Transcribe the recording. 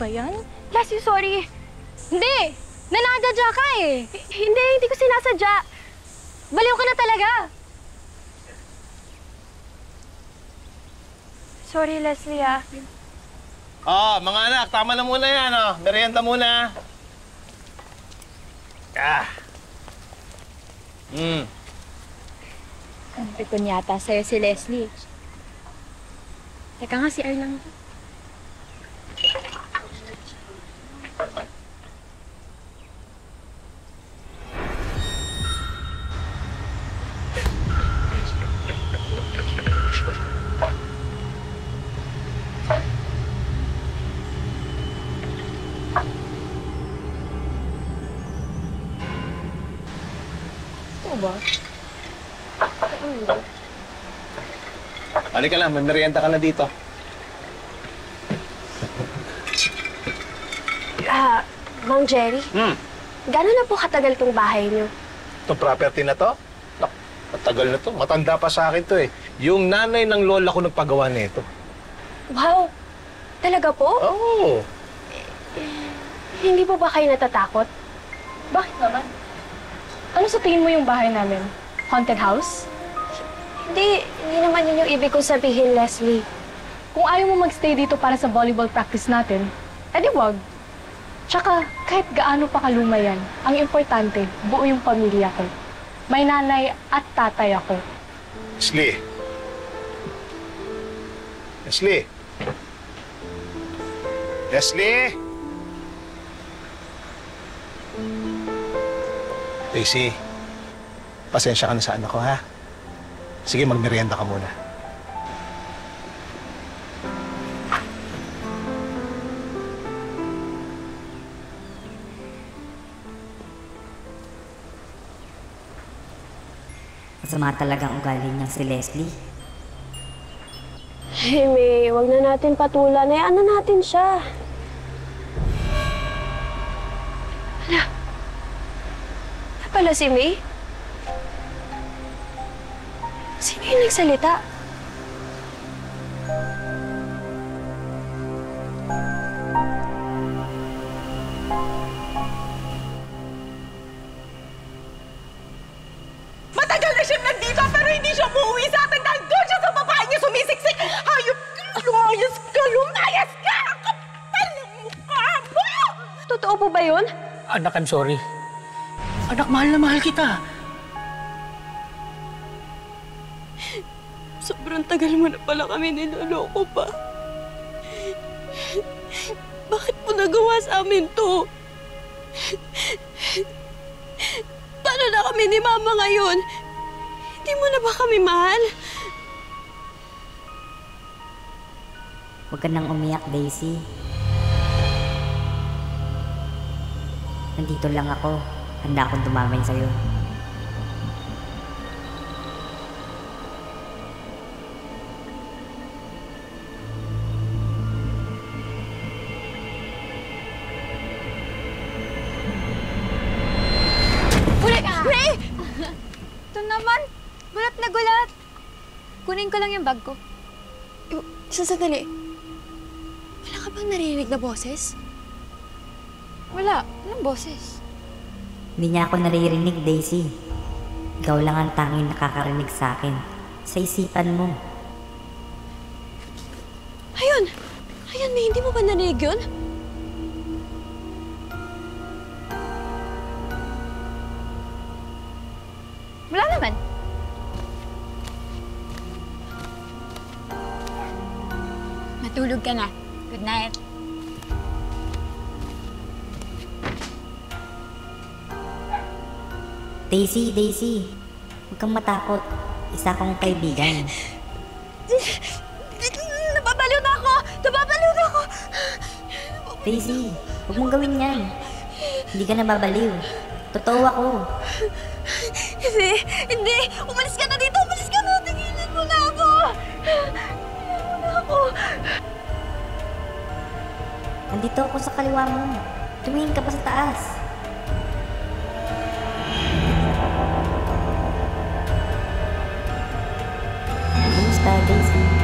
ba yan? Leslie, sorry. Hindi! Nanadadya ka eh! Hindi ko sinasadya. Baliw ka na talaga! Sorry, Leslie, ah. Mga anak, tama na muna yan, Merienda muna. Pipon yata sa'yo si Leslie. Teka nga, si R lang. Ba? Halika lang, may merienda ka na dito. Mang Jerry? Gano'n na po katagal tong bahay niyo? Itong property na to? Matagal na to. Matanda pa sa akin to eh. Yung nanay ng lola ko nagpagawa nito. Wow! Talaga po? Oo. Hindi po ba kayo natatakot? Bakit naman? Ano sa tingin mo yung bahay namin? Haunted house? Hindi naman yun yung ibig kong sabihin, Leslie. Kung ayaw mo magstay dito para sa volleyball practice natin, edi wag. Tsaka, kahit gaano pa kaluma yan, ang importante, buo yung pamilya ko. May nanay at tatay ako. Leslie. Leslie. Leslie! Daisy, pasensya ka na sa anak ko, ha? Sige, magmerienda ka muna. Masama talagang ugali niyang si Leslie. Hey, May, wag na natin patulan. Ano natin siya? Hala. Pala si May? Sino yung nagsalita? Matagal na siyang nandito pero hindi siya umuwi sa atin dahil doon siya sa babae niya sumisiksik. Hayop ka! Lumayas ka! Lumayas ka! Ang kapal ng mukha mo! Totoo po ba yun? Anak, I'm sorry. Anak, mahal na mahal kita. Sobrang tagal mo na pala kami niloloko pa. Bakit mo nagawa sa amin to? Paano na kami ni Mama ngayon? Hindi mo na ba kami mahal? Huwag ka nang umiyak, Daisy. Nandito lang ako. Handa akong dumamay sa'yo. Ray! Ito naman! Gulat na gulat! Kunin ko lang yung bag ko. Sandali. Wala ka bang naririnig na boses? Wala. Anong boses? Hindi niya ako naririnig, Daisy. Ikaw lang ang tanging nakakarinig sa akin. Sa isipan mo. Ayun! Ayun, May, hindi mo ba narinig yun? Wala naman. Matulog ka na. Good night. Daisy, Daisy. Huwag kang matakot. Isa akong kaibigan. Nababaliw na ako! Nababaliw na ako! Daisy, huwag mong gawin yan. Hindi ka nababaliw. Totoo ako. Hindi! Umalis ka na dito! Umalis ka na! Tigilan mo na ako! Tigilan mo na ako! Nandito ako sa kaliwa mo. Tumingin ka pa sa taas. Kumusta, Daisy?